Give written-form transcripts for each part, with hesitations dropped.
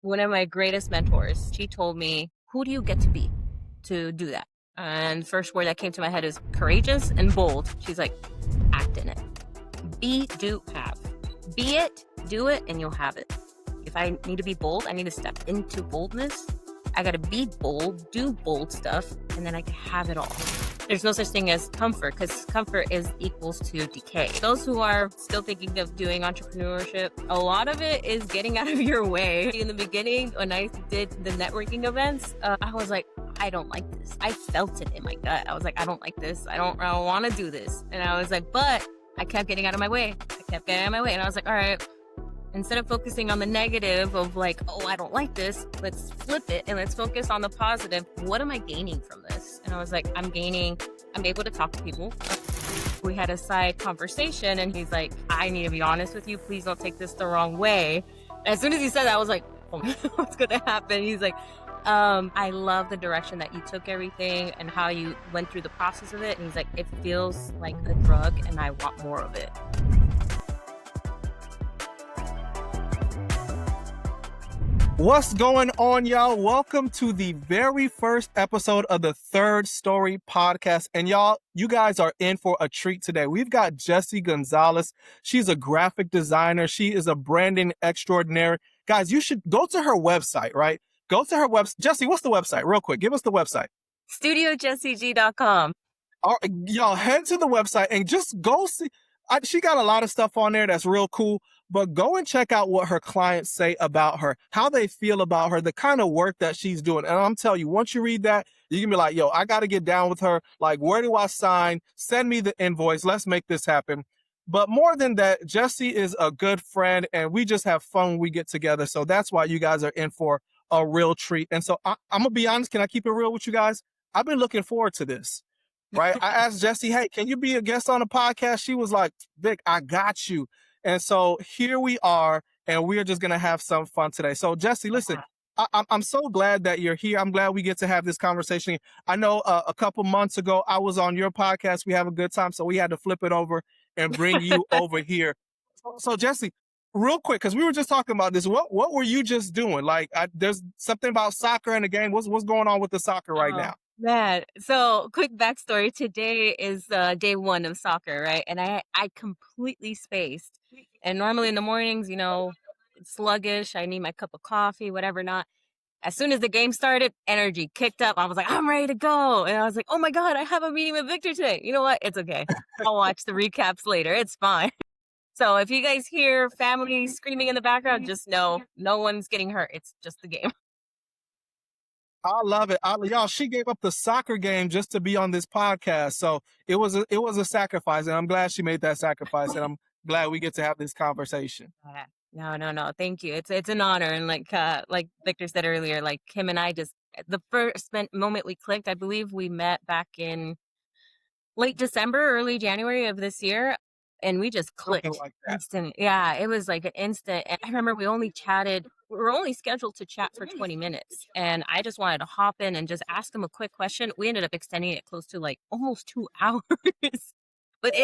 one of my greatest mentors, she told me, who do you get to be to do that? And the first word that came to my head is courageous and bold. She's like, act in it. Be, do, have. Be it, do it, and you'll have it. If I need to be bold, I need to step into boldness. I got to be bold, do bold stuff, and then I can have it all. There's no such thing as comfort, because comfort is equals to decay. Those who are still thinking of doing entrepreneurship, a lot of it is getting out of your way. In the beginning, when I did the networking events, I was like, I don't like this. I felt it in my gut. I was like, I don't like this. I don't want to do this. And I was like, but I kept getting out of my way. And I was like, all right, instead of focusing on the negative of like, oh, I don't like this, let's flip it and let's focus on the positive. What am I gaining from this? And I was like, I'm able to talk to people. We had a side conversation and he's like, I need to be honest with you. Please don't take this the wrong way. As soon as he said that, I was like, oh, what's going to happen? He's like, I love the direction that you took everything and how you went through the process of it. And he's like, it feels like a drug and I want more of it. What's going on, y'all? Welcome to the very first episode of the Third Story podcast. And y'all, you guys are in for a treat today. We've got Jessy Gonazalez. She's a graphic designer. She is a branding extraordinaire. Guys, you should go to her website, right? Go to her website. Jessy, what's the website? Real quick, give us the website. StudioJessyG.com. All right, y'all head to the website and just go see. She got a lot of stuff on there that's real cool, but go and check out what her clients say about her, how they feel about her, the kind of work that she's doing. And I'm telling you, once you read that, you can be like, yo, I got to get down with her. Like, where do I sign? Send me the invoice. Let's make this happen. But more than that, Jessy is a good friend and we just have fun when we get together. So that's why you guys are in for a real treat. And so I'm going to be honest. Can I keep it real with you guys? I've been looking forward to this. Right. I asked Jessy, hey, can you be a guest on the podcast? She was like, Vic, I got you. And so here we are, and we're just going to have some fun today. So Jessy, listen, I'm so glad that you're here. I'm glad we get to have this conversation. I know a couple months ago, I was on your podcast. We have a good time. So we had to flip it over and bring you over here. So Jessy, real quick, because we were just talking about this. What were you just doing? Like, there's something about soccer in the game. What's going on with the soccer right now? Man, so quick backstory. Today is day one of soccer, right? And I completely spaced. And normally in the mornings, you know, it's sluggish. I need my cup of coffee, whatever not. As soon as the game started, energy kicked up. I was like, I'm ready to go. And I was like, oh my God, I have a meeting with Victor today. You know what? It's okay. I'll watch the recaps later. It's fine. So if you guys hear family screaming in the background, just know no one's getting hurt. It's just the game. I love it. Y'all, she gave up the soccer game just to be on this podcast. So it was a sacrifice, and I'm glad she made that sacrifice, and I'm glad we get to have this conversation. No. Thank you. It's an honor. And like Victor said earlier, like him and I just, the first moment we clicked, I believe we met back in late December, early January of this year. And we just clicked. Like that. Instant. Yeah, it was like an instant. And I remember we were only scheduled to chat for 20 minutes. And I just wanted to hop in and just ask him a quick question. We ended up extending it close to like almost 2 hours. But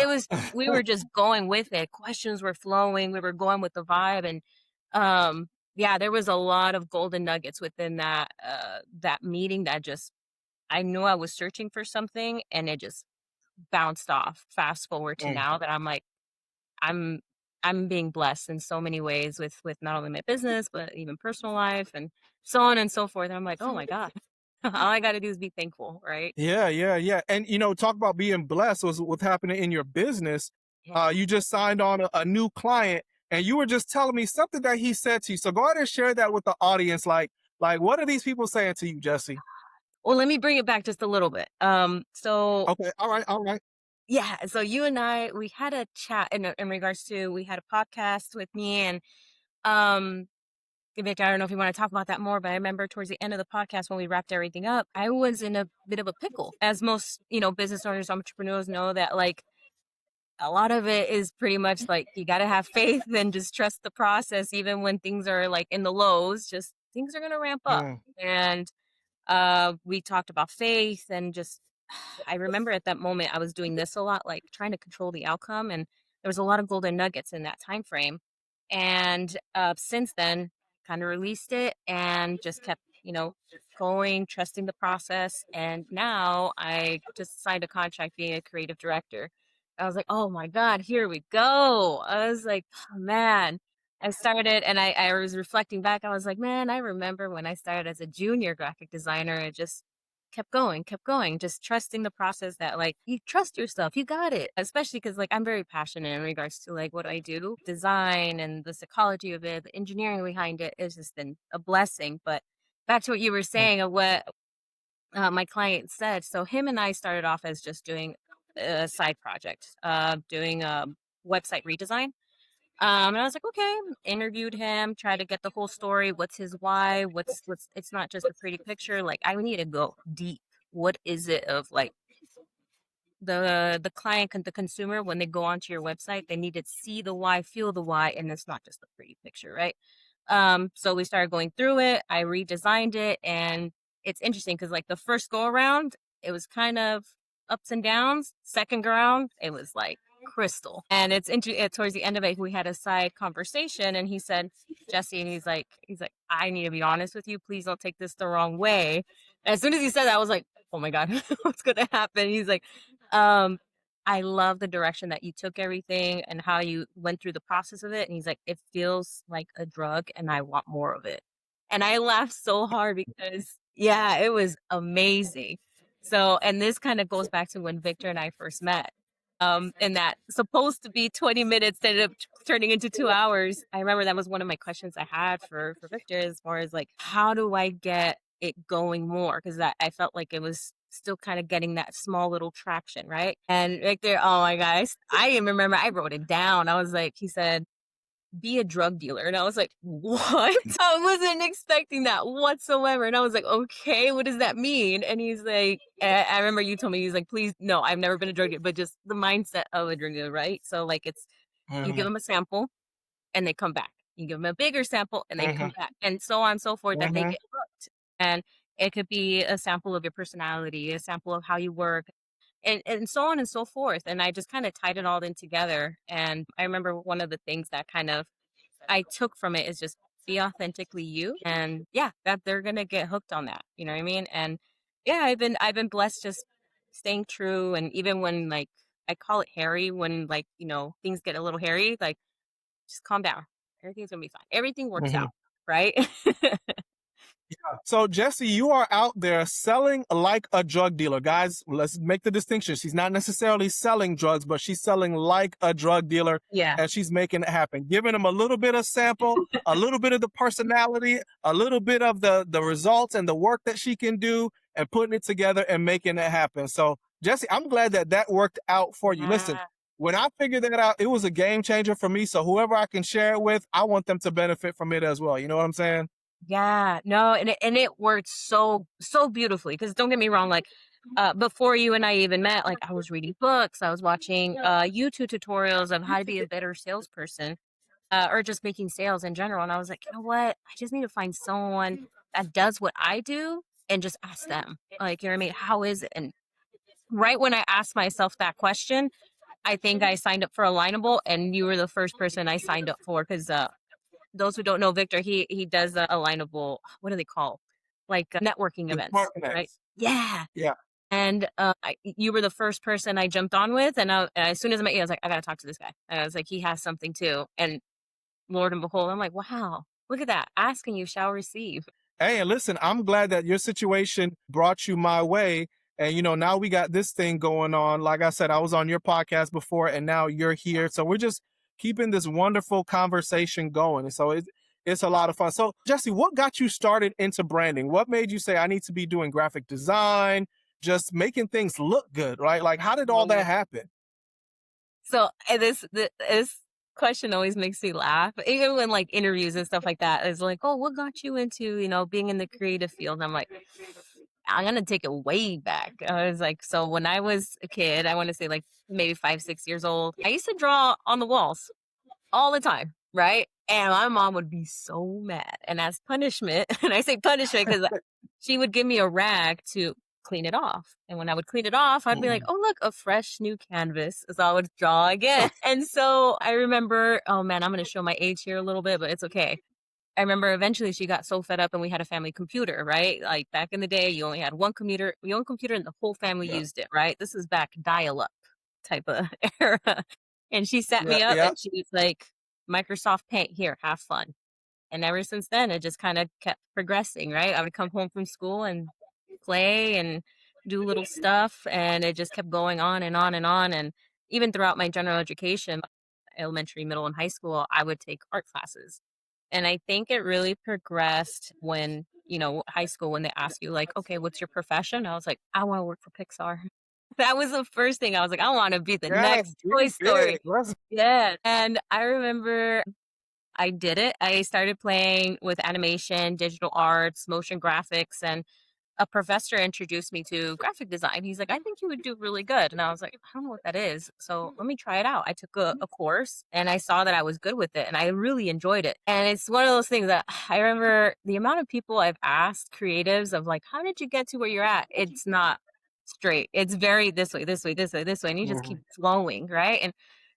we were just going with it. Questions were flowing. We were going with the vibe. And yeah, there was a lot of golden nuggets within that meeting that just, I knew I was searching for something and it just bounced off. Fast forward to now that I'm like, I'm being blessed in so many ways with not only my business, but even personal life and so on and so forth. And I'm like, oh my God, all I got to do is be thankful. Right. Yeah. And, talk about being blessed was what's happening in your business. Yeah. You just signed on a new client and you were just telling me something that he said to you. So go ahead and share that with the audience. Like what are these people saying to you, Jessy? Well, let me bring it back just a little bit. Okay. All right. Yeah. So you and I, we had a chat in regards to, we had a podcast with me and, Victor, I don't know if you want to talk about that more, but I remember towards the end of the podcast when we wrapped everything up, I was in a bit of a pickle. As most, business owners, entrepreneurs know that like a lot of it is pretty much like you got to have faith and just trust the process, even when things are like in the lows, just things are going to ramp up. And we talked about faith and just, I remember at that moment I was doing this a lot, like trying to control the outcome. And there was a lot of golden nuggets in that time frame. And since then, kind of released it and just kept, going, trusting the process. And now I just signed a contract being a creative director. I was like, oh my God, here we go. I was like, oh, man. I started and I was reflecting back. I was like, man, I remember when I started as a junior graphic designer. It just kept going, just trusting the process that like you trust yourself, you got it. Especially because like I'm very passionate in regards to like what I do, design and the psychology of it, the engineering behind it has just been a blessing. But back to what you were saying of what my client said. So him and I started off as just doing a side project, doing a website redesign. And I was like, okay, interviewed him, tried to get the whole story. What's his why? What's it's not just a pretty picture. Like I need to go deep. What is it of like the client and the consumer when they go onto your website, they need to see the why, feel the why, and it's not just a pretty picture, right? So we started going through it. I redesigned it, and it's interesting because like the first go around, it was kind of ups and downs. Second go around, it was like crystal. And it's interesting. Towards the end of it, we had a side conversation, and he said, "Jessy," and he's like, "I need to be honest with you. Please don't take this the wrong way." And as soon as he said that, I was like, "Oh my God, what's gonna happen?" He's like, um, I love the direction that you took everything and how you went through the process of it. And he's like, it feels like a drug and I want more of it. And I laughed so hard because, yeah, it was amazing. So, and this kind of goes back to when Victor and I first met. And that supposed to be 20 minutes ended up turning into 2 hours. I remember that was one of my questions I had for Victor as far as like, how do I get it going more? Because I felt like it was still kind of getting that small little traction, right? And Victor, oh my gosh, I even remember I wrote it down. I was like, he said, be a drug dealer. And I was like, what? I wasn't expecting that whatsoever. And I was like, okay, what does that mean? And he's like, I remember you told me, he's like, please, no, I've never been a drug dealer, but just the mindset of a drug dealer, right? So like you give Mhm, them a sample and they come back. You give them a bigger sample and they come mhm, back, and so on and so forth, that they mhm, get hooked. And it could be a sample of your personality, a sample of how you work, and so on and so forth. And I just kind of tied it all in together. And I remember one of the things that kind of I took from it is just be authentically you, and yeah, that they're gonna get hooked on that. You know what I mean? And yeah, I've been blessed just staying true, and even when like I call it hairy, when like things get a little hairy, like just calm down. Everything's gonna be fine. Everything works mhm. out, right? So, Jesse, you are out there selling like a drug dealer. Guys, let's make the distinction. She's not necessarily selling drugs, but she's selling like a drug dealer, Yeah. and she's making it happen. Giving them a little bit of sample, a little bit of the personality, a little bit of the results and the work that she can do, and putting it together and making it happen. So, Jesse, I'm glad that that worked out for you. Listen, Yeah. when I figured that out, it was a game changer for me. So, whoever I can share it with, I want them to benefit from it as well. You know what I'm saying? Yeah, no, and it worked so beautifully. Because don't get me wrong, like before you and I even met, like I was reading books, I was watching YouTube tutorials of how to be a better salesperson, or just making sales in general. And I was like, you know what? I just need to find someone that does what I do and just ask them, like, you know what I mean? How is it? And right when I asked myself that question, I think I signed up for Alignable, and you were the first person I signed up for because those who don't know Victor, he does Alignable. What do they call? Like networking The events, smart right? connects. Yeah. Yeah. And you were the first person I jumped on with, and as soon as I met you, I was like, I gotta talk to this guy. And I was like, he has something too. And Lord and behold, I'm like, wow, look at that. Ask and you shall receive. Hey, and listen, I'm glad that your situation brought you my way. And, now we got this thing going on. Like I said, I was on your podcast before and now you're here. So we're just keeping this wonderful conversation going. And so it's a lot of fun. So, Jesse, what got you started into branding? What made you say, I need to be doing graphic design, just making things look good, right? Like, how did all that happen? So and this question always makes me laugh, even when like interviews and stuff like that. It's like, oh, what got you into being in the creative field? And I'm like, I'm gonna take it way back. I was like, so when I was a kid, I want to say like maybe 5, 6 years old, I used to draw on the walls all the time, right? And my mom would be so mad. And as punishment, and I say punishment because she would give me a rag to clean it off. And when I would clean it off, I'd be like, oh, look, a fresh new canvas. So I would draw again. And so I remember, oh man, I'm going to show my age here a little bit, but it's okay. I remember eventually she got so fed up and we had a family computer, right? Like back in the day, you only had one computer and the whole family Yeah. used it, right? This is back dial up type of era. And she sat Yeah. me up Yeah. and she was like, Microsoft Paint, here, have fun. And ever since then, it just kind of kept progressing, right? I would come home from school and play and do little stuff, and it just kept going on and on and on. And even throughout my general education, elementary, middle, and high school, I would take art classes. And I think it really progressed when, high school, when they ask you, like, okay, what's your profession? I was like, I want to work for Pixar. That was the first thing. I was like, I want to be the Yes. next Toy Dream Story. big. Let's. Yeah. And I remember I did it. I started playing with animation, digital arts, motion graphics, and a professor introduced me to graphic design. He's like, I think you would do really good. And I was like, I don't know what that is. So let me try it out. I took a course and I saw that I was good with it and I really enjoyed it. And it's one of those things that I remember the amount of people I've asked, creatives, of like, how did you get to where you're at? It's not straight. It's very this way, this way, this way, this way. And you just keep Mhm. flowing, right? And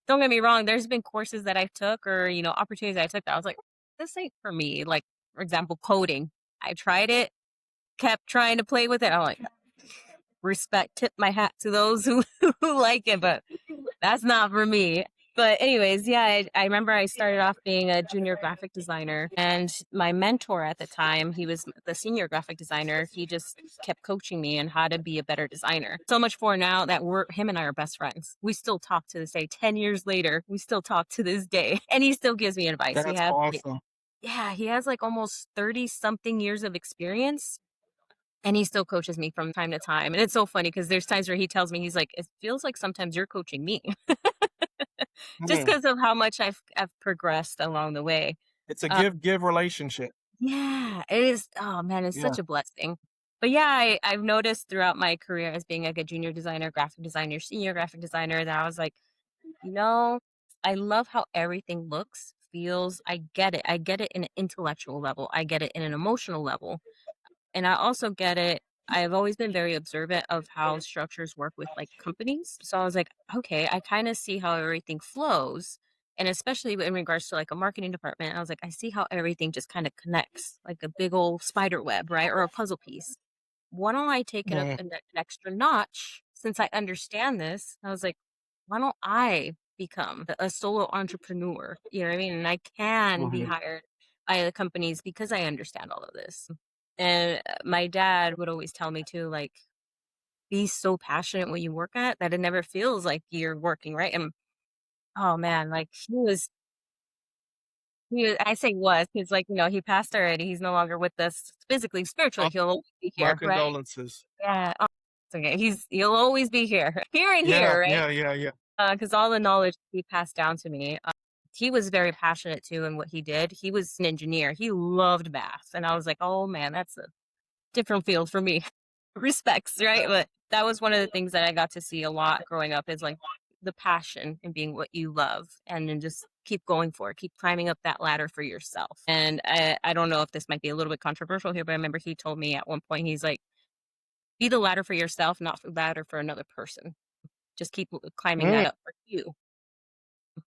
don't get me wrong, there's been courses that I took or, opportunities I took that I was like, this ain't for me. Like, for example, coding. I tried it, kept trying to play with it. I'm like, respect, tip my hat to those who, who like it, but that's not for me. But anyways, yeah, I remember I started off being a junior graphic designer, and my mentor at the time, he was the senior graphic designer. He just kept coaching me on how to be a better designer. So much for now that him and I are best friends. We still talk to this day. 10 years later, we still talk to this day, and he still gives me advice. That's awesome. Yeah, he has like almost 30 something years of experience, and he still coaches me from time to time. And it's so funny because there's times where he tells me, he's like, it feels like sometimes you're coaching me just Mm. because of how much I've progressed along the way. It's a Uh, give relationship. yeah, it is. Oh man, it's Yeah. such a blessing. But yeah, I've noticed throughout my career as being like a junior designer, graphic designer, senior graphic designer, that I was like, you know, I love how everything looks, feels. I get it. I get it in an intellectual level. I get it in an emotional level. And I also get it. I've always been very observant of how structures work with like companies. So I was like, okay, I kind of see how everything flows. And especially in regards to like a marketing department, I was like, I see how everything just kind of connects like a big old spider web, right? Or a puzzle piece. Why don't I take it up Mm. an extra notch since I understand this? I was like, why don't I become a solo entrepreneur? You know what I mean? And I can be Mhm. hired by the companies because I understand all of this. And my dad would always tell me too, like, be so passionate when you work at that it never feels like you're working, right? And oh man, like I say was, he's like, he passed already. He's no longer with us physically, spiritually. Oh, He'll always be my here, right? condolences. Yeah. Oh, it's okay. He'll always be here, here and Yeah, here, right? yeah, yeah, yeah. Because all the knowledge he passed down to me. He was very passionate too in what he did. He was an engineer. He loved math, and I was like, oh man, that's a different field for me. Respects, right? But that was one of the things that I got to see a lot growing up is like the passion in being what you love and then just keep going for it, keep climbing up that ladder for yourself. And I don't know if this might be a little bit controversial here, but I remember he told me at one point, he's like, be the ladder for yourself, not the ladder for another person. Just keep climbing Mm. that up for you.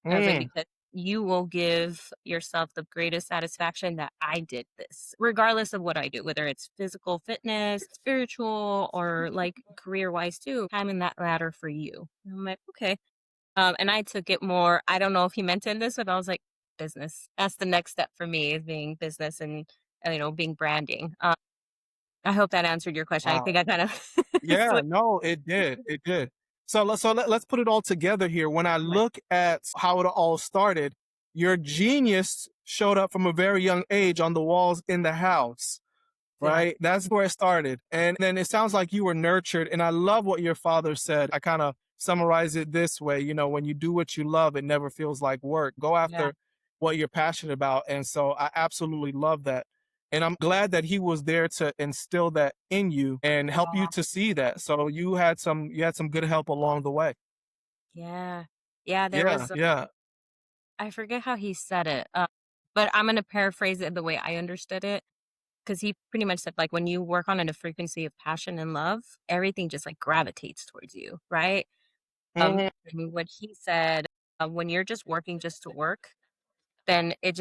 I was like, Mm. because you will give yourself the greatest satisfaction that I did this, regardless of what I do, whether it's physical fitness, spiritual, or like career wise too. I'm in that ladder for you. And I'm like, okay. And I took it more, I don't know if he meant it in this, but I was like, business. That's the next step for me is being business and, being branding. I hope that answered your question. I Wow. think I kind of, Yeah, no, it did. It did. Let's put it all together here. When I right. look at how it all started, your genius showed up from a very young age on the walls in the house. Yeah. Right? That's where it started. And then it sounds like you were nurtured. And I love what your father said. I kind of summarize it this way, when you do what you love, it never feels like work. Go Yeah. after what you're passionate about. And so I absolutely love that. And I'm glad that he was there to instill that in you and help you Aw, to see that. So you had some good help along the way. yeah. Yeah. There Yeah, was yeah. I forget how he said it, but I'm gonna paraphrase it the way I understood it, because he pretty much said, like, when you work on a frequency of passion and love, everything just, like, gravitates towards you, right? Mhm. And what he said, when you're just working just to work, then it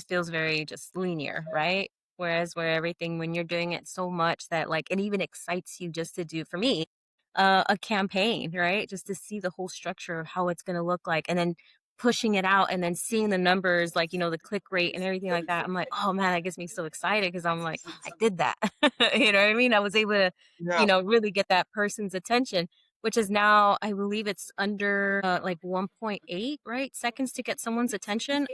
feels very just linear, right? Whereas where everything when you're doing it so much that like it even excites you just to do for me a campaign, right? Just to see the whole structure of how it's going to look like and then pushing it out and then seeing the numbers like the click rate and everything like that. I'm like, "Oh man, that gets me so excited because I'm like, I did that." You know what I mean? I was able to, Yeah. really get that person's attention, which is now I believe it's under like 1.8, right? Seconds to get someone's attention.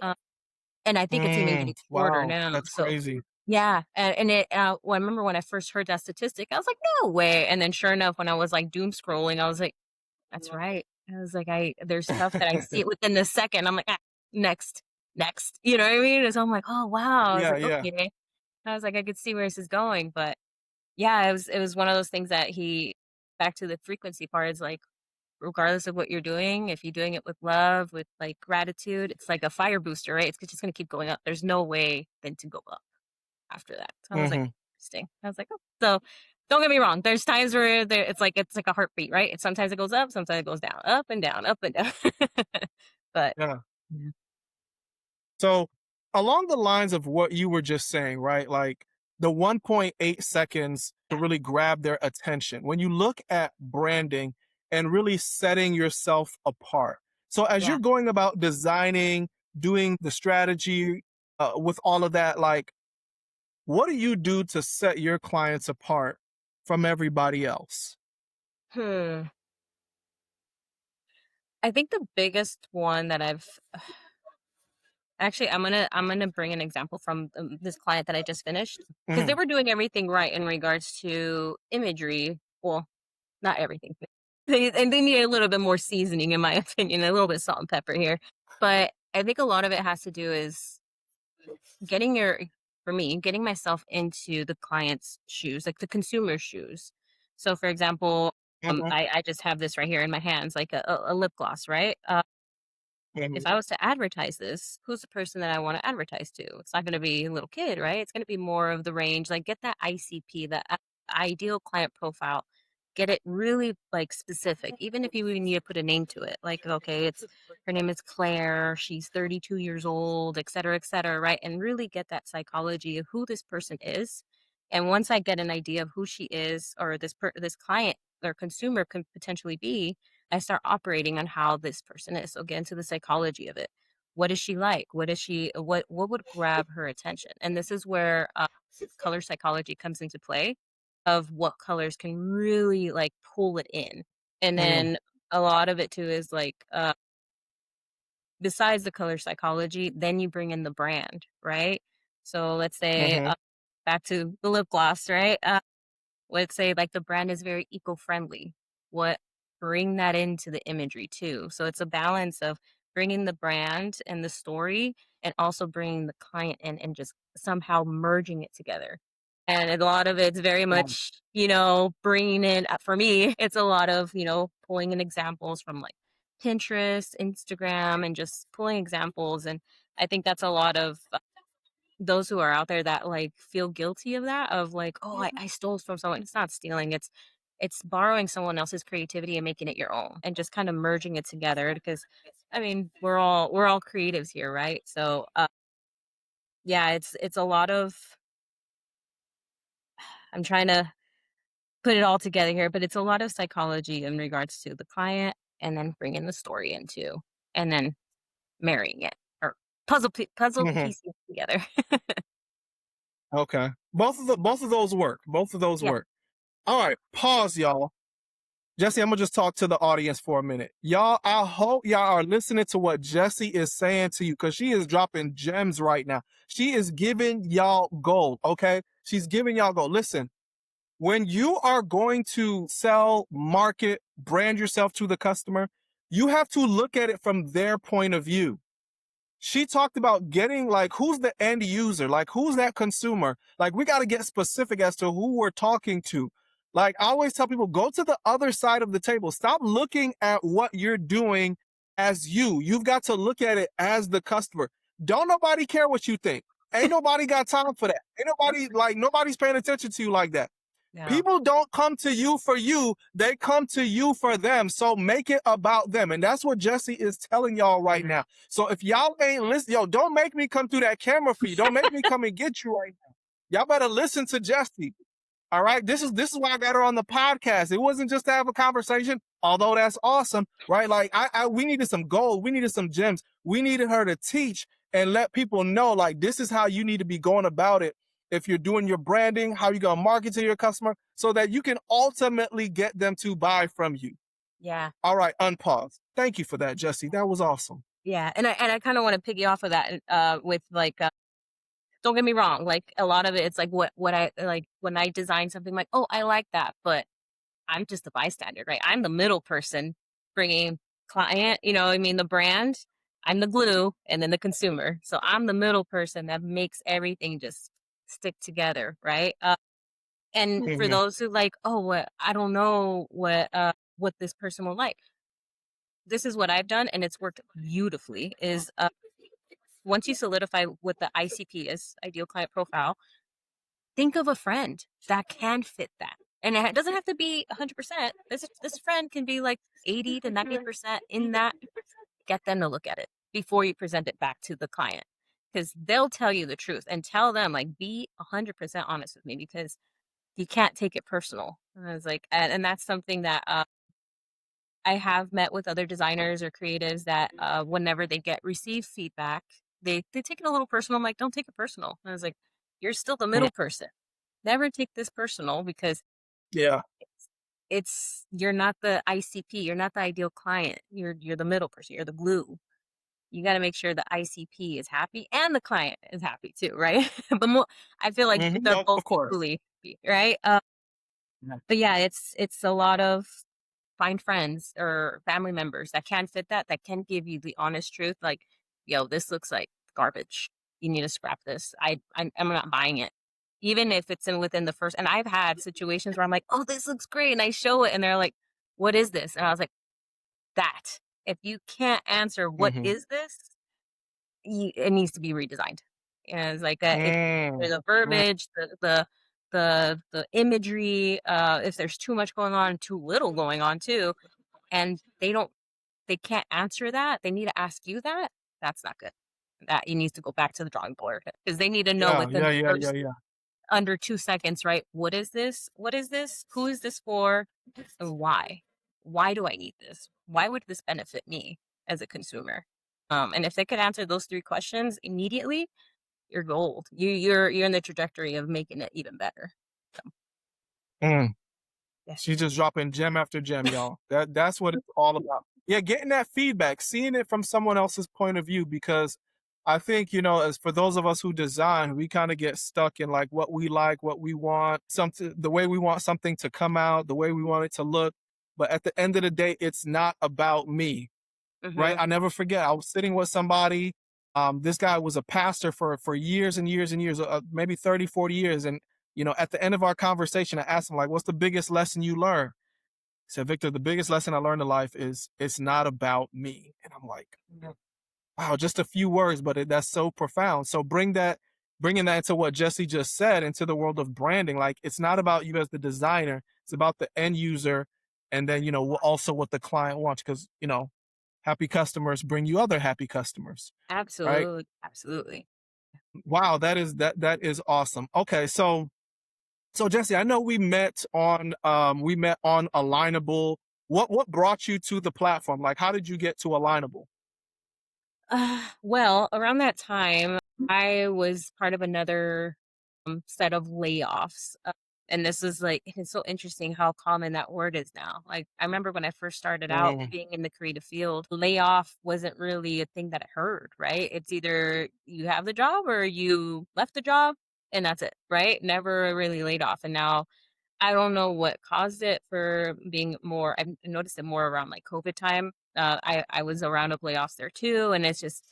And I think it's even getting shorter Wow, now, that's so crazy. yeah, and well, I remember when I first heard that statistic, I was like, "No way," and then sure enough, when I was, like, doom scrolling, I was like, "That's right." I was like, there's stuff that I see it within the second, I'm like, "Ah, next, next," you know what I mean? And so I'm like, "Oh, wow." I was Yeah, like, yeah. "Okay." I was like, "I could see where this is going," but yeah, it was one of those things that he back to the frequency part, is like, regardless of what you're doing, if you're doing it with love, with, like, gratitude, it's like a fire booster, right? It's just gonna keep going up. There's no way then to go up after that. So I was like, Mhm. interesting. I was like, oh. So don't get me wrong. There's times where it's like a heartbeat, right? And sometimes it goes up, sometimes it goes down, up and down, up and down. But Yeah. yeah. So, along the lines of what you were just saying, right? Like the 1.8 seconds to really grab their attention. When you look at branding and really setting yourself apart. So, as Yeah. you're going about designing, doing the strategy with all of that, like, what do you do to set your clients apart from everybody else? Hmm. I think the biggest one that I've actually I'm gonna bring an example from this client that I just finished because they Mhm. were doing everything right in regards to imagery. Well, not everything. And they need a little bit more seasoning, in my opinion, a little bit of salt and pepper here. But I think a lot of it has to do is getting your for me, getting myself into the client's shoes, like the consumer's shoes. So, for example, Mhm. I just have this right here in my hands, like a lip gloss, right? If Mhm. I was to advertise this, who's the person that I want to advertise to? It's not going to be a little kid, right? It's going to be more of the range. Like, get that ICP, that ideal client profile. Get it really like specific, even if you even need to put a name to it. Like, okay, it's her name is Claire. She's 32 years old, et cetera, right? And really get that psychology of who this person is. And once I get an idea of who she is, or this client or consumer could potentially be, I start operating on how this person is. So get into the psychology of it. What is she like? What is she? What would grab her attention? And this is where color psychology comes into play, of what colors can really like pull it in. And Mhm. then a lot of it too is like besides the color psychology, then you bring in the brand, right? So let's say Mhm. back to the lip gloss, right? Let's say like the brand is very eco-friendly. What bring that into the imagery too. So it's a balance of bringing the brand and the story and also bringing the client in and just somehow merging it together. And a lot of it's very Mhm. much, bringing in, for me, it's a lot of, pulling in examples from like Pinterest, Instagram, and just pulling examples. And I think that's a lot of those who are out there that like feel guilty of that, of like, oh, I stole from someone. It's not stealing, it's borrowing someone else's creativity and making it your own and just kind of merging it together, because I mean we're all creatives here, right? So yeah, it's a lot of, I'm trying to put it all together here, but it's a lot of psychology in regards to the client, and then bringing the story into, and then marrying it, or puzzle Mhm. piecing it together. Okay. Both of those work. Both of those Yeah. work. All right, pause, y'all. Jesse, I'm gonna just talk to the audience for a minute. Y'all, I hope y'all are listening to what Jesse is saying to you, because she is dropping gems right now. She is giving y'all gold, okay? She's giving y'all gold. Listen, when you are going to sell, market, brand yourself to the customer, you have to look at it from their point of view. She talked about getting, like, who's the end user, like who's that consumer. Like, we got to get specific as to who we're talking to. Like, I always tell people, go to the other side of the table. Stop looking at what you're doing as you've got to look at it as the customer. Don't nobody care what you think. Ain't nobody got time for that. Ain't nobody, like, nobody's paying attention to you like that. Yeah. People don't come to you for you, they come to you for them. So make it about them. And that's what Jessy is telling y'all right now. So if y'all ain't listening, yo, don't make me come through that camera for you. Don't make me come and get you right now. Y'all better listen to Jessy. All right. This is why I got her on the podcast. It wasn't just to have a conversation, although that's awesome, right? Like I we needed some gold, we needed some gems. We needed her to teach and let people know like this is how you need to be going about it if you're doing your branding, how you gonna market to your customer so that you can ultimately get them to buy from you. Yeah. All right, unpause. Thank you for that, Jessy. That was awesome. Yeah. And I kind of want to piggy off of that with like don't get me wrong, like a lot of it, it's like what I like when I design something like, oh, I like that, but I'm just a bystander, right? I'm the middle person bringing client, I mean, the brand, I'm the glue, and then the consumer. So I'm the middle person that makes everything just stick together, right? And for Mhm. those who like, oh, I don't know what this person will like. This is what I've done, and it's worked beautifully. Is once you solidify what the ICP is, ideal client profile, think of a friend that can fit that. And it doesn't have to be 100%. This friend can be like 80 to 90% in that. Get them to look at it before you present it back to the client because they'll tell you the truth and tell them like be 100% honest with me because you can't take it personal. And I was like, and that's something that I have met with other designers or creatives that whenever they receive feedback, they take it a little personal. I'm like, don't take it personal. And I was like, you're still the Mm. middle person. Never take this personal because Yeah. it's you're not the ICP, you're not the ideal client. You're the middle person, you're the glue. You got to make sure the ICP is happy and the client is happy too, right? but I feel like they're No, both of course. equally happy, right? But yeah, it's a lot of find friends or family members that can fit that can give you the honest truth. Like, yo, this looks like garbage. You need to scrap this. I'm not buying it. Even if it's within the first, and I've had situations where I'm like, oh, this looks great. And I show it and they're like, what is this? And I was like, that. If you can't answer what Mhm. is this, it needs to be redesigned. And it's like if Mm. there's a Mm. verbiage, the imagery, if there's too much going on, too little going on too, and they can't answer that, they need to ask you that. That's not good. That you need to go back to the drawing board because they need to know Yeah, within yeah, the yeah, yeah, first yeah. under 2 seconds, right? What is this? What is this? Who is this for? And why? Why do I need this? Why would this benefit me as a consumer? And if they could answer those three questions immediately, you're gold. You're in the trajectory of making it even better. So, Mm. yeah. She's just dropping gem after gem, y'all. That's what it's all about. Yeah, getting that feedback, seeing it from someone else's point of view, because I think, as for those of us who design, we kind of get stuck in like what we like, what we want, something the way we want something to come out, the way we want it to look. But at the end of the day, it's not about me, right? Hmm. I never forget. I was sitting with somebody. This guy was a pastor for years and years and years, maybe 30, 40 years. And, at the end of our conversation, I asked him, like, what's the biggest lesson you learned? He said, Victor, the biggest lesson I learned in life is it's not about me. And I'm like, wow, just a few words, but that's so profound. So bringing that into what Jessy just said, into the world of branding, like it's not about you as the designer, it's about the end user. And then, also what the client wants, because, happy customers bring you other happy customers, right? Absolutely, absolutely. Wow, that is awesome. Okay, so Jessy, I know we met on Alignable. What brought you to the platform? Like, how did you get to Alignable? Well, around that time, I was part of another set of layoffs. And this is like, it's so interesting how common that word is now. Like, I remember when I first started out Mm, being in the creative field, layoff wasn't really a thing that I heard, right? It's either you have the job or you left the job and that's it, right? Never really laid off. And now I don't know what caused it for being more. I've noticed it more around like COVID time. I was around of layoffs there too, and it's just,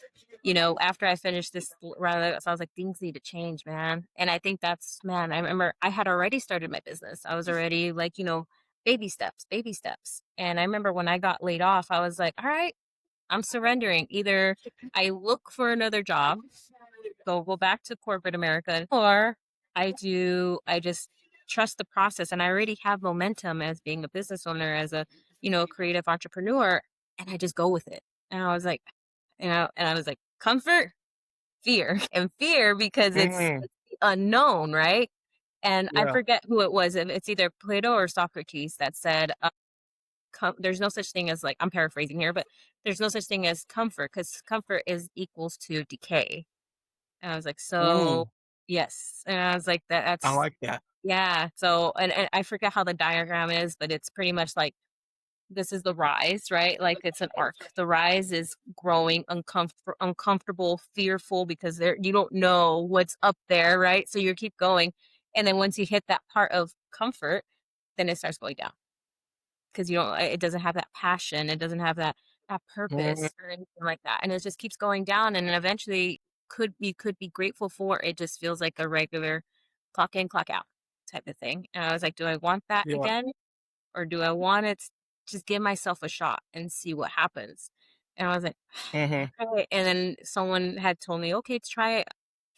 after I finished this round of layoffs, I was like, things need to change, man. And I think that's, man. I remember I had already started my business. I was already like, baby steps, baby steps. And I remember when I got laid off, I was like, all right, I'm surrendering. Either I look for another job, go back to corporate America, or I just trust the process. And I already have momentum as being a business owner, as a, creative entrepreneur, and I just go with it. And I was like, and I was like, comfort, fear, and fear because Mm, it's the unknown, right? And I yeah. forget who it was. It's either Plato or Socrates that said, there's no such thing as, like, I'm paraphrasing here, but there's no such thing as comfort because comfort is equals to decay. And I was like, so Ooh, yes. And I was like, I that's, like that. yeah. So, and I forget how the diagram is, but it's pretty much like this is the rise, right? Like it's an arc. The rise is growing uncomfortable, fearful because you don't know what's up there, right? So you keep going. And then once you hit that part of comfort, then it starts going down because you don't it doesn't have that passion, it doesn't have that Mm, purpose or anything like that. And it just keeps going down and then eventually could be grateful for it just feels like a regular clock in, clock out type of thing. And I was like, do I want that yeah. again? Or do I want to just give myself a shot and see what happens? And I was like, Hmm. okay. And then someone had told me, okay, try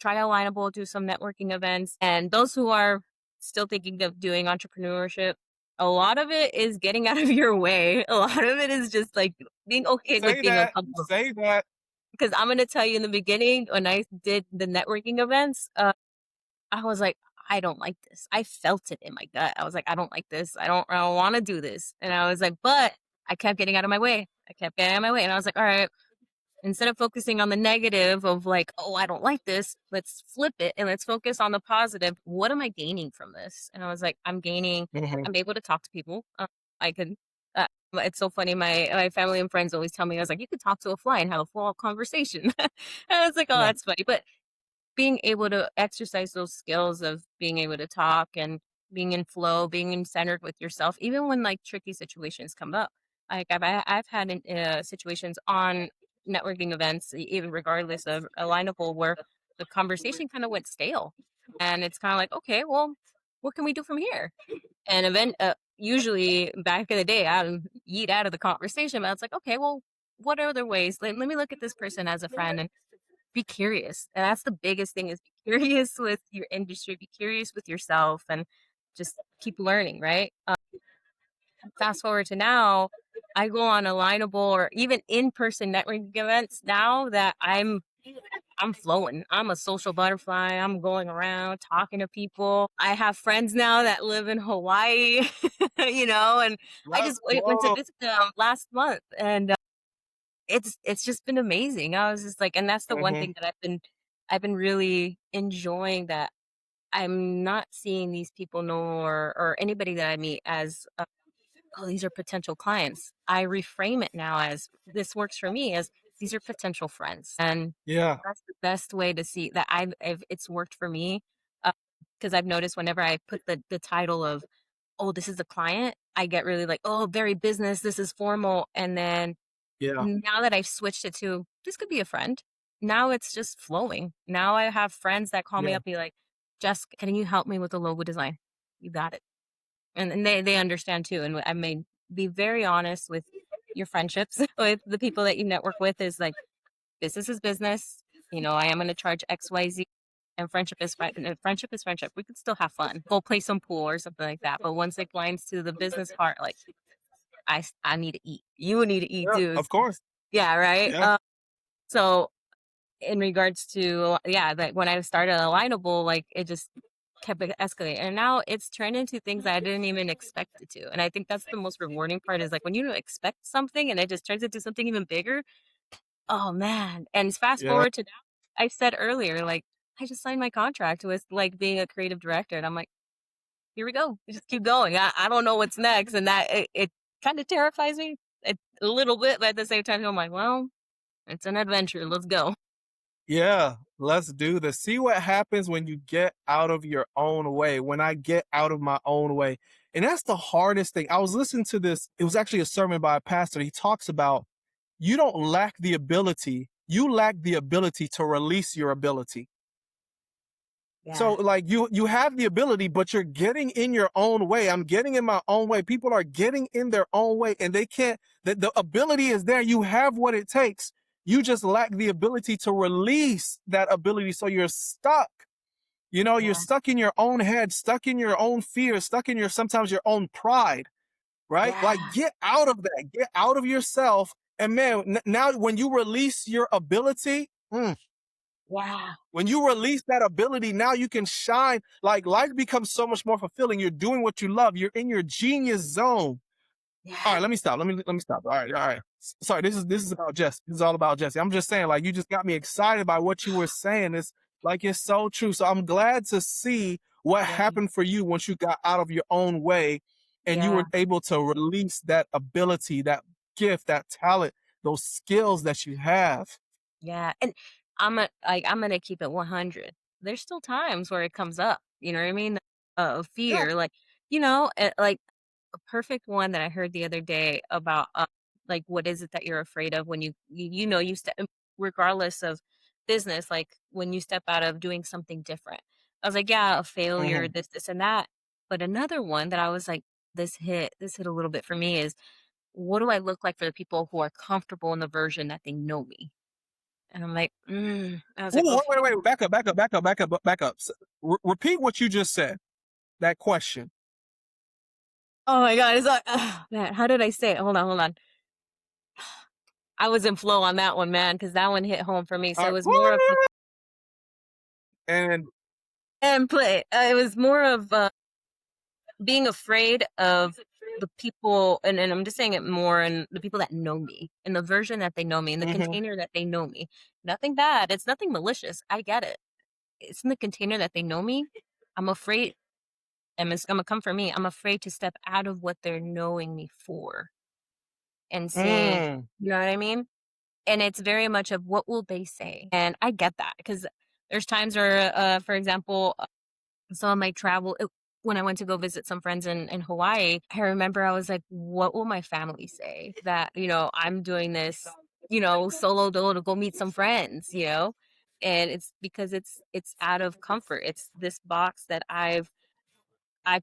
Alignable, do some networking events. And those who are still thinking of doing entrepreneurship, a lot of it is getting out of your way. A lot of it is just like being okay with Say being that. uncomfortable. Say that. Because I'm gonna tell you in the beginning, when I did the networking events, I was like, I don't like this. I felt it in my gut. I was like, I don't like this. I don't want to do this. And I was like, but I kept getting out of my way. I kept getting out of my way. And I was like, all right, instead of focusing on the negative of like, oh, I don't like this, let's flip it and let's focus on the positive. What am I gaining from this? And I was like, Hmm. I'm able to talk to people. I could, it's so funny. My family and friends always tell me, I was like, you could talk to a fly and have a full conversation. And I was like, oh, Yeah. that's funny. But being able to exercise those skills of being able to talk and being in flow, being in centered with yourself, even when like tricky situations come up. Like I've had situations on networking events, even regardless of alignable, where the conversation kind of went stale, and it's kind of like, okay, well, what can we do from here? And event usually back in the day, I would eat out of the conversation, but it's like, okay, well, what are other ways? Let me look at this person as a friend and be curious. And that's the biggest thing is be curious with your industry, be curious with yourself and just keep learning, right? Fast forward to now, I go on Alignable or even in-person networking events now that I'm flowing. I'm a social butterfly. I'm going around talking to people. I have friends now that live in Hawaii, and I Let's just went to go. visit them last month and it's just been amazing. I was just like, and that's the one Hmm. thing that I've been really enjoying that I'm not seeing these people or anybody that I meet as oh, these are potential clients. I reframe it now as this works for me as these are potential friends. And Yeah. that's the best way to see that I've it's worked for me. Because I've noticed whenever I put the title of, oh, this is a client, I get really like, oh, very business, this is formal. And then Yeah. now that I've switched it to this could be a friend, now it's just flowing. Now I have friends that call me Yeah. up, be like, Jess, can you help me with the logo design? You got it. And they understand too. And I may be very honest with your friendships with the people that you network with is like, business is business. I am going to charge XYZ and friendship is friendship. We could still have fun. Go play some pool or something like that. But once it grinds to the business part, like I need to eat. You need to eat Yeah. too. Of course. Yeah. Right. Yeah. So in regards to yeah, like when I started Alignable, like it just kept escalating, and now it's turned into things that I didn't even expect it to. And I think that's the most rewarding part is like when you don't expect something and it just turns into something even bigger. Oh man! And fast Yeah. forward to now, I said earlier, like I just signed my contract with like being a creative director, and I'm like, here we go. We just keep going. I don't know what's next, and that it kind of terrifies me a little bit, but at the same time, I'm like, well, it's an adventure. Let's go. Yeah, let's do this. See what happens when you get out of your own way. When I get out of my own way. And that's the hardest thing. I was listening to this. It was actually a sermon by a pastor. He talks about you don't lack the ability, you lack the ability to release your ability. So Yeah. like you have the ability, but you're getting in your own way. I'm getting in my own way. People are getting in their own way and they can't, the ability is there. You have what it takes. You just lack the ability to release that ability. So you're stuck. You know, you're Yeah. stuck in your own head, stuck in your own fear, stuck in your sometimes your own pride, right? Yeah. Like get out of that, get out of yourself. And man, now when you release your ability, Yeah. when you release that ability, now you can shine. Like life becomes so much more fulfilling. You're doing what you love. You're in your genius zone. All Yeah. right, let me stop. Let me stop. All right. Sorry, this is about Jesse. This is all about Jesse. I'm just saying, like, you just got me excited by what you were saying. It's like it's so true. So I'm glad to see what Yeah. happened for you once you got out of your own way and you Yeah. were able to release that ability, that gift, that talent, those skills that you have. Yeah. And I'm gonna keep it 100. There's still times where it comes up. You know what I mean? Yeah. Fear, like like a perfect one that I heard the other day about like what is it that you're afraid of when you step regardless of business, like when you step out of doing something different. I was like, yeah, a failure, Hmm. this and that. But another one that I was like, this hit a little bit for me is what do I look like for the people who are comfortable in the version that they know me? And I'm like, I was like, Ooh, okay. wait. Back up, back up, back up, back up, back up. Repeat what you just said. That question. Oh my God. It's like, man, how did I say it? Hold on. I was in flow on that one, man, because that one hit home for me. So All it right. was more of And and play. It was more of being afraid of the people, and I'm just saying it more, and the people that know me, in the version that they know me, in the mhm. container that they know me. Nothing bad. It's nothing malicious. I get it. It's in the container that they know me. I'm afraid, and it's gonna come for me. I'm afraid to step out of what they're knowing me for and say, Mm. you know what I mean? And it's very much of what will they say? And I get that because there's times where, for example, some of my when I went to go visit some friends in Hawaii, I remember I was like, what will my family say that, I'm doing this, solo dolo to go meet some friends, And it's because it's out of comfort. It's this box that I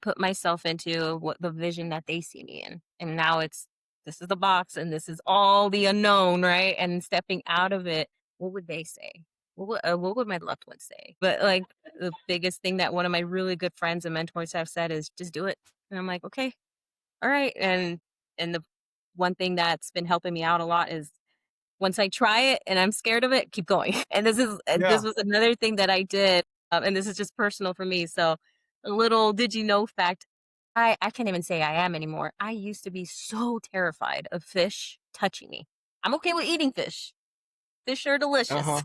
put myself into what the vision that they see me in. And now this is the box and this is all the unknown, right? And stepping out of it, what would they say? What would my loved ones say? But like the biggest thing that one of my really good friends and mentors have said is just do it. And I'm like, okay, all right. And the one thing that's been helping me out a lot is once I try it and I'm scared of it, keep going. And this Yeah. was another thing that I did, and this is just personal for me. So, a little did you know fact: I can't even say I am anymore. I used to be so terrified of fish touching me. I'm okay with eating fish. Fish are delicious, Uh-huh.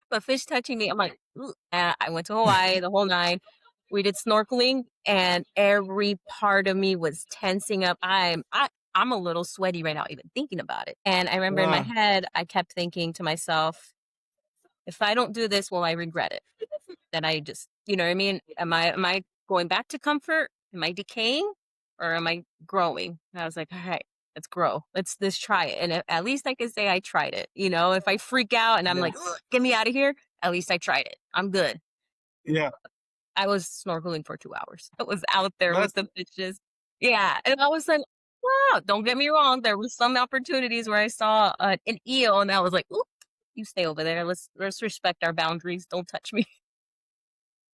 but fish touching me, I'm like, "Ugh." I went to Hawaii the whole nine. We did snorkeling, and every part of me was tensing up. I'm a little sweaty right now, even thinking about it. And I remember in my Uh, head, I kept thinking to myself, if I don't do this, will I regret it? Then I just, you know what I mean? Am I going back to comfort? Am I decaying, or am I growing? And I was like, all right, let's grow. Let's try it. And at least I can say I tried it. If I freak out and I'm yeah. like, "Ugh, get me out of here," at least I tried it. I'm good. Yeah. I was snorkeling for 2 hours. I was out there with Let's the fishes. Yeah, and I was like, wow. Don't get me wrong. There were some opportunities where I saw an eel, and I was like, oop, you stay over there. Let's respect our boundaries. Don't touch me.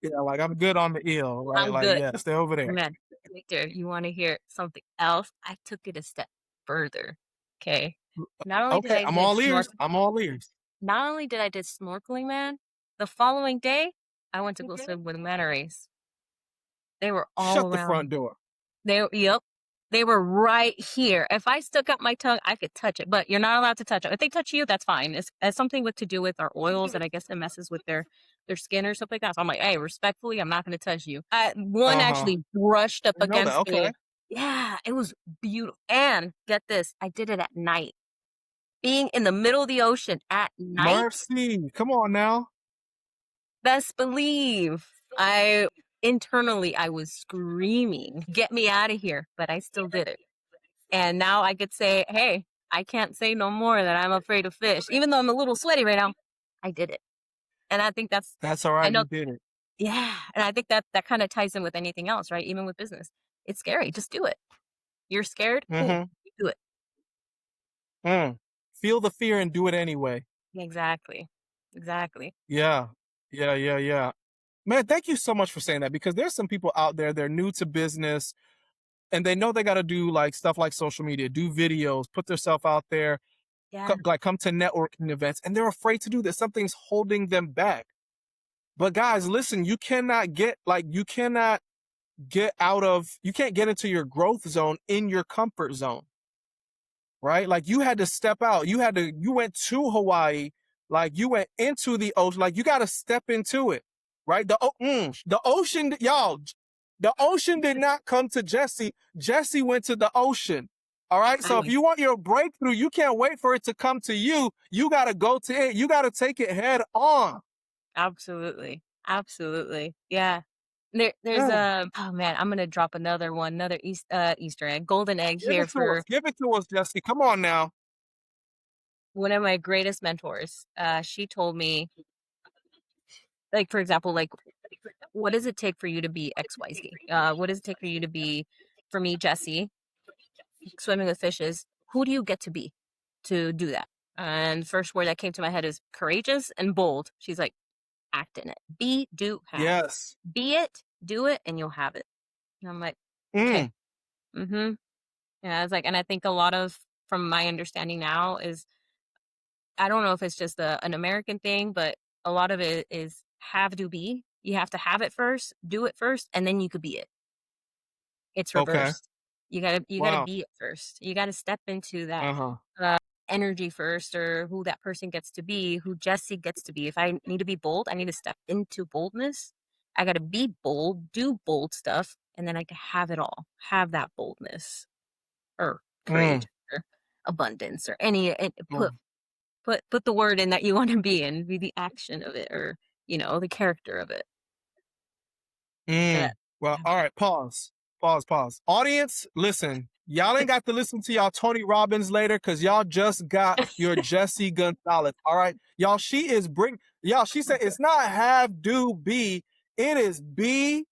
yeah, like I'm good on the eel, right? I'm Like, good. yeah, stay over there. Man, Victor, you want to hear something else? I took it a step further. Okay. Not only did Okay, I I'm did all ears. snorkel, I'm all ears. not only did I did snorkeling, man. The following day, I went to go swim with manta rays. They were all Shut the around me. front door. Yep. They were right here. If I stuck up my tongue, I could touch it, but you're not allowed to touch it. If they touch you, that's fine. It's something with to do with our oils that I guess it messes with their skin or something like that. So I'm like, hey, respectfully, I'm not going to touch you. One Uh-huh. actually brushed up You know that. against Okay. me. Yeah, it was beautiful. And get this, I did it at night. Being in the middle of the ocean at night, Mercy. Come on now. best believe I was screaming, get me out of here, but I still did it. And now I could say, hey, I can't say no more that I'm afraid of fish. Even though I'm a little sweaty right now, I did it. And I think That's all I right. know, You did it. yeah. And I think that kind of ties in with anything else, right? Even with business. It's scary. Just do it. You're scared? Cool. Mm-hmm. You do it. Mm. Feel the fear and do it anyway. Exactly. Exactly. Yeah. Yeah. Man, thank you so much for saying that because there's some people out there, they're new to business and they know they got to do like stuff like social media, do videos, put themselves out there, Yeah, like come to networking events, and they're afraid to do this. Something's holding them back. But guys, listen, you cannot you can't get into your growth zone in your comfort zone, right? Like you had to step out. You went to Hawaii, like you went into the ocean, like you got to step into it, right? The ocean, y'all, the ocean did not come to Jessy. Jessy went to the ocean. All right. So if exactly. you want your breakthrough, you can't wait for it to come to you. You got to go to it. You got to take it head on. Absolutely. Absolutely. Yeah. There's Mm. a oh man, I'm gonna drop another one, another Easter egg, golden egg Give here it to us. for Give it to us, Jessy. Come on now. one of my greatest mentors. She told me, like, for example, like, what does it take for you to be XYZ? What does it take for you to be, for me, Jesse, swimming with fishes? Who do you get to do that? And first word that came to my head is courageous and bold. She's like, act in it. Be, do, have. Yes. Be it, do it, and you'll have it. And I'm like, okay. Mm. Mm-hmm. Yeah, it's like, and I think a lot of, from my understanding now, is I don't know if it's just an American thing, but a lot of it is have to be. You have to have it first, do it first, and then you could be it. It's Okay. reversed. You gotta Wow. be it first. You gotta step into that Uh huh. uh, energy first, or who that person gets to be, who Jesse gets to be. If I need to be bold, I need to step into boldness. I gotta be bold, do bold stuff, and then I can have it all. Have that boldness or Mm. courage or abundance or any and put Mm. put the word in that you want to be and be the action of it or the character of it. That Mm. Well, all right, pause. Pause, pause. Audience, listen. Y'all ain't got to listen to y'all Tony Robbins later because y'all just got your Jessy Gonzalez. All right. Y'all, she said it's not have, do, be. It is be,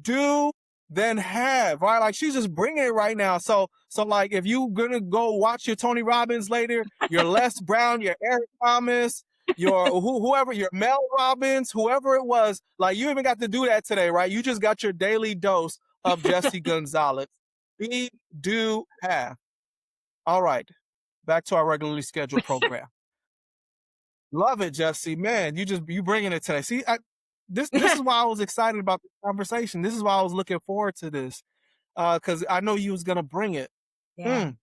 do, then have, right? Like she's just bringing it right now. So like if you gonna go watch your Tony Robbins later, your Les Brown, your Eric Thomas, your whoever, your Mel Robbins, whoever it was, like you even got to do that today, right? You just got your daily dose of Jessy Gonzalez. Be, do, have. All right, back to our regularly scheduled program. Love it, Jessy. Man, you bringing it today. See, this is why I was excited about the conversation. This is why I was looking forward to this. Because I know you was gonna bring it. yeah, Mm.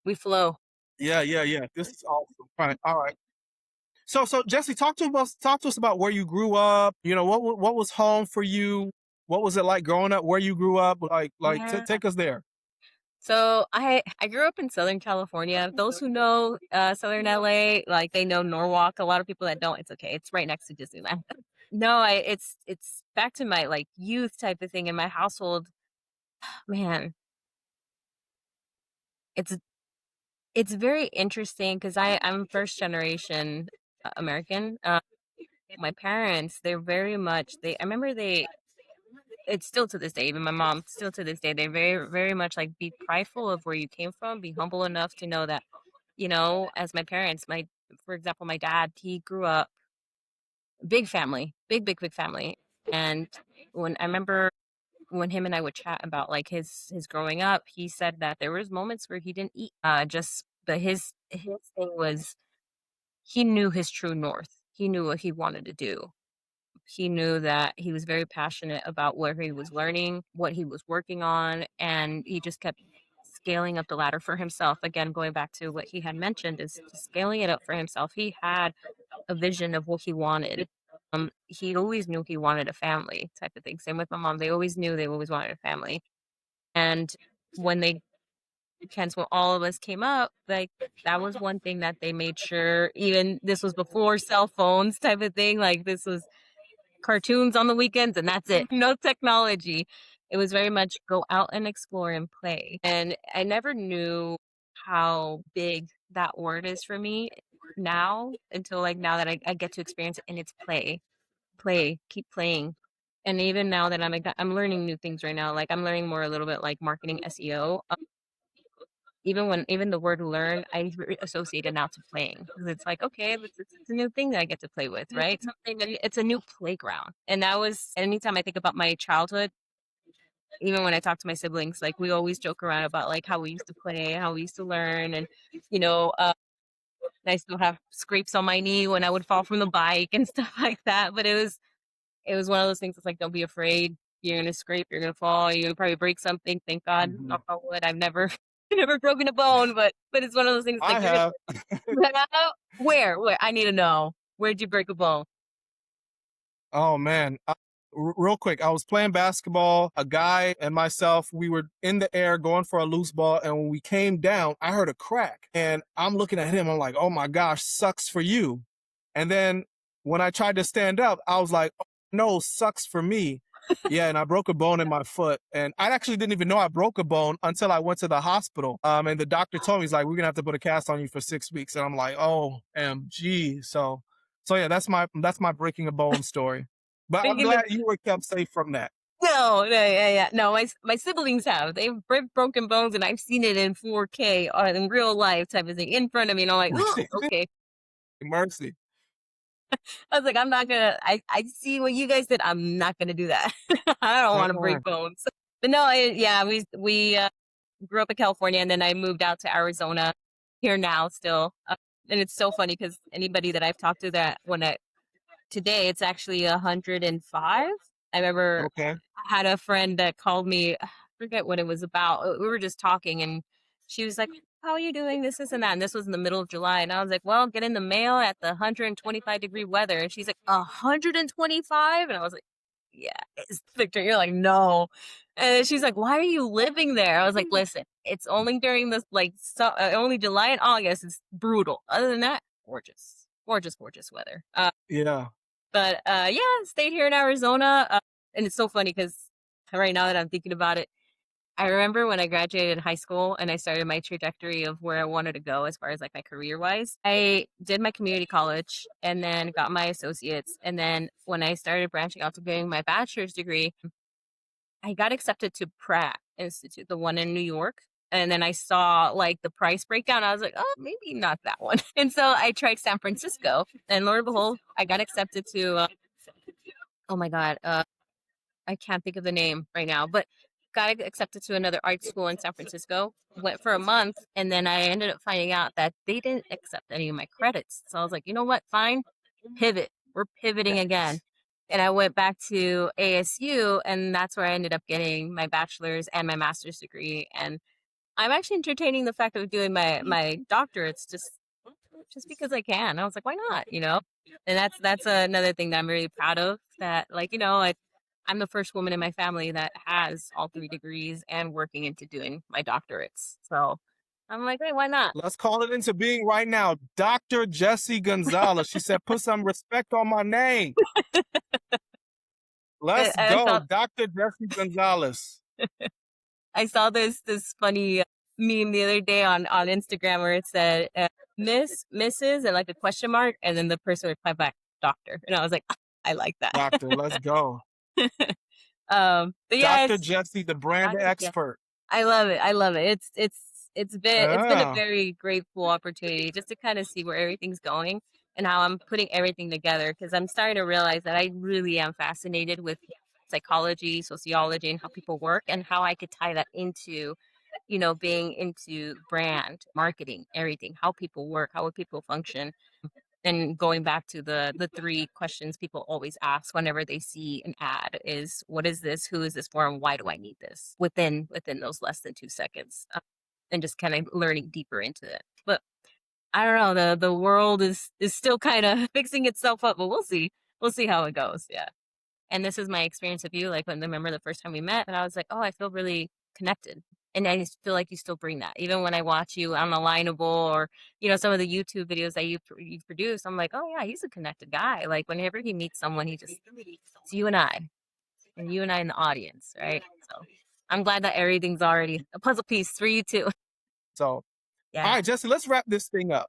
we flow. Yeah, yeah, yeah. This is awesome. Right. All right. So Jessy, talk to us about where you grew up. You know, what was home for you? What was it like growing up where you grew up? Yeah. Take us there. So I grew up in Southern California. Those who know Southern LA, like they know Norwalk. A lot of people that don't, it's okay. It's right next to Disneyland. No, it's back to my like youth type of thing in my household. Man, it's it's very interesting because I'm first generation American. My parents, they're very much they. I remember they. It's still to this day. Even my mom, still to this day, they're very very much like be prideful of where you came from. Be humble enough to know that as my parents, for example, my dad, he grew up big family, big family, and when I remember when him and I would chat about like his growing up, he said that there was moments where he didn't eat. Just but his thing was he knew his true north. He knew what he wanted to do. He knew that he was very passionate about where he was learning, what he was working on, and he just kept scaling up the ladder for himself. Again, going back to what he had mentioned is just scaling it up for himself. He had a vision of what he wanted. He always knew he wanted a family type of thing. Same with my mom. They always knew they always wanted a family. And when when all of us came up, like that was one thing that they made sure, even this was before cell phones type of thing. Like this was cartoons on the weekends and that's it. No technology. It was very much go out and explore and play. And I never knew how big that word is for me now until like now that I get to experience it and it's play. Play, keep playing. And even now that I'm learning new things right now, like I'm learning more a little bit like marketing SEO. even the word learn, I associate it now to playing because it's like, okay, it's a new thing that I get to play with, right? Something that it's a new playground. And that was anytime I think about my childhood, even when I talk to my siblings, like we always joke around about like how we used to play, how we used to learn, and you know, I still have scrapes on my knee when I would fall from the bike and stuff like that. But it was one of those things that's like, don't be afraid. You're gonna scrape, you're gonna fall, you're gonna probably break something. Thank God, Mhm. knock on wood. I've never never broken a bone, but it's one of those things like I you're gonna have. where? Where? I need to know. Where'd you break a bone? Oh man. Real quick, I was playing basketball. A guy and myself, we were in the air going for a loose ball, and when we came down, I heard a crack, and I'm looking at him. I'm like, "Oh my gosh, sucks for you." And then when I tried to stand up, I was like, "Oh, no, sucks for me." Yeah, and I broke a bone in my foot, and I actually didn't even know I broke a bone until I went to the hospital. And the doctor told me, he's like, "We're gonna have to put a cast on you for 6 weeks," and I'm like, "Oh, MG." So yeah, that's my breaking a bone story. But I'm Speaking of glad you were kept safe from that. no, no, yeah, yeah, no. My siblings have they've broken bones, and I've seen it in 4K or in real life type of thing in front of me, and I'm like, oh, okay. Mercy. I was like, I'm not gonna. I see what you guys did. I'm not gonna do that. I don't want to break bones. But no, yeah, we grew up in California, and then I moved out to Arizona. Here now, still, and it's so funny because anybody that I've talked to that when I today it's actually 105. I remember Okay. I had a friend that called me. I forget what it was about. We were just talking, and she was like, "How are you doing? This, and that." And this was in the middle of July, and I was like, "Well, get in the mail at the 125-degree weather." And she's like, "125?" And I was like, "Yeah, it's Victor." You're like, "No." And she's like, "Why are you living there?" I was like, "Listen, it's only during this only July and August. It's brutal. Other than that, gorgeous, gorgeous, gorgeous weather." Yeah. But yeah, stayed here in Arizona, and it's so funny because right now that I'm thinking about it, I remember when I graduated high school and I started my trajectory of where I wanted to go as far as like my career wise. I did my community college and then got my associates, and then when I started branching out to getting my bachelor's degree, I got accepted to Pratt Institute, the one in New York. And then I saw like the price breakdown. I was like, oh, maybe not that one. And so I tried San Francisco, and lo and behold, I got accepted to oh my God, I can't think of the name right now, but got accepted to another art school in San Francisco. Went for a month, and then I ended up finding out that they didn't accept any of my credits. So I was like, you know what? Fine, pivot. We're pivoting again. And I went back to ASU, and that's where I ended up getting my bachelor's and my master's degree. And I'm actually entertaining the fact of doing my doctorates just because I can. I was like, why not? And that's another thing that I'm really proud of. That like I'm the first woman in my family that has all 3 degrees and working into doing my doctorates. So I'm like, hey, why not? Let's call it into being right now. Dr. Jessy Gonzalez. She said, put some respect on my name. And Let's I go. thought Dr. Jessy Gonzalez. I saw this funny meme the other day on Instagram where it said Mrs. and like a question mark, and then the person replied back Doctor, and I was like, I like that. Doctor, let's go. But yeah, Dr. it's Jessy, the brand Dr. Jeff. expert. I love it. I love it. It's been a Yeah. very grateful opportunity just to kind of see where everything's going and how I'm putting everything together because I'm starting to realize that I really am fascinated with psychology, sociology, and how people work and how I could tie that into, being into brand, marketing, everything, how people work, how people function. And going back to the 3 questions people always ask whenever they see an ad is what is this, who is this for, and why do I need this within those less than 2 seconds, and just kind of learning deeper into it. But I don't know, the world is still kind of fixing itself up, but we'll see how it goes. Yeah. And this is my experience with you. Like when I remember the first time we met, and I was like, oh, I feel really connected. And I just feel like you still bring that. Even when I watch you on Alignable or, some of the YouTube videos that you produce, I'm like, oh yeah, he's a connected guy. Like whenever he meets someone, it's you and you and I in the audience, right? So I'm glad that everything's already a puzzle piece for you too. So, all Yeah. right, Jessy, let's wrap this thing up.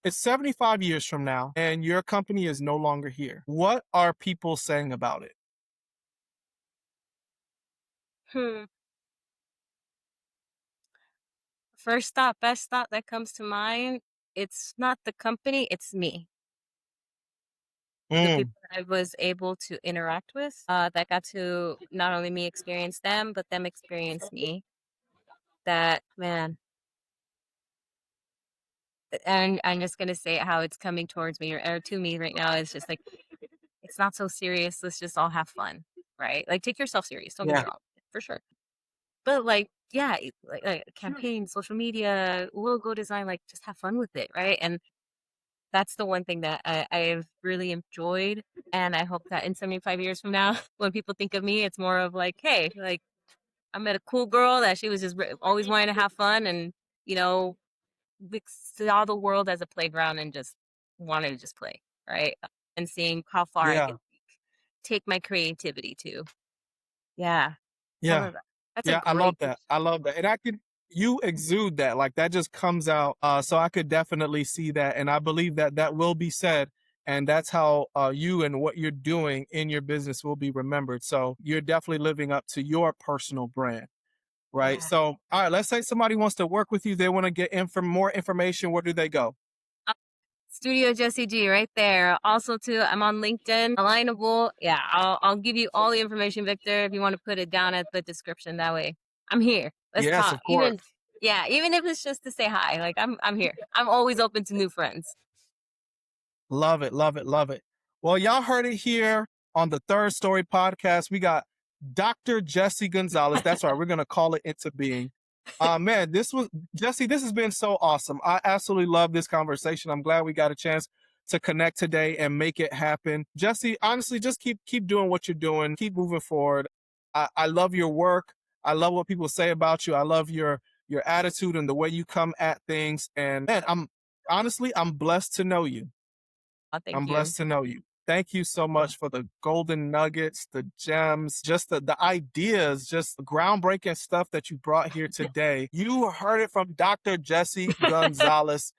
It's 75 years from now, and your company is no longer here. What are people saying about it? Hmm. First thought, best thought that comes to mind, it's not the company, it's me. The Mm, people that I was able to interact with, that got to not only me experience them, but them experience me. That man, and I'm just gonna say how it's coming towards me or to me right now. It's just like it's not so serious. Let's just all have fun, right? Like take yourself serious. Don't get me yeah, wrong, for sure. But like, yeah, like campaign, social media, logo design, like just have fun with it, right? And that's the one thing that I've really enjoyed. And I hope that in 75 years from now, when people think of me, it's more of like, hey, like I met a cool girl that she was just always wanting to have fun and, you know, saw the world as a playground and just wanted to just play, right? And seeing how far I yeah, could take my creativity to. Yeah, some yeah. of that. That's a Yeah, I love great that. question. I love that. And I can you exude that. Like that just comes out. So I could definitely see that. And I believe that that will be said. And that's how you and what you're doing in your business will be remembered. So you're definitely living up to your personal brand, right? Yeah. So, all right, let's say somebody wants to work with you. They want to get more information. Where do they go? Studio Jessy G right there. Also too, I'm on LinkedIn. Alignable. Yeah, I'll give you all the information, Victor, if you want to put it down at the description. That way. I'm here. Let's Yes, talk. of course. Even yeah, even if it's just to say hi. Like I'm here. I'm always open to new friends. Love it, love it, love it. Well, y'all heard it here on the Third Story podcast. We got Dr. Jessy Gonzalez. That's right. We're going to call it into being. Man, this was Jessy. This has been so awesome. I absolutely love this conversation. I'm glad we got a chance to connect today and make it happen. Jessy, honestly, just keep doing what you're doing. Keep moving forward. I love your work. I love what people say about you. I love your attitude and the way you come at things. And man, I'm blessed to know you. Oh, I'm thank you. blessed to know you. Thank you so Cool. much for the golden nuggets, the gems, just the ideas, just the groundbreaking stuff that you brought here today. You heard it from Dr. Jessy Gonzalez.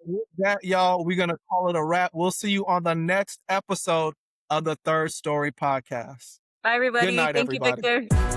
With that, y'all, we're going to call it a wrap. We'll see you on the next episode of the Third Story podcast. Bye, Good everybody. night, Thank you, everybody. Victor.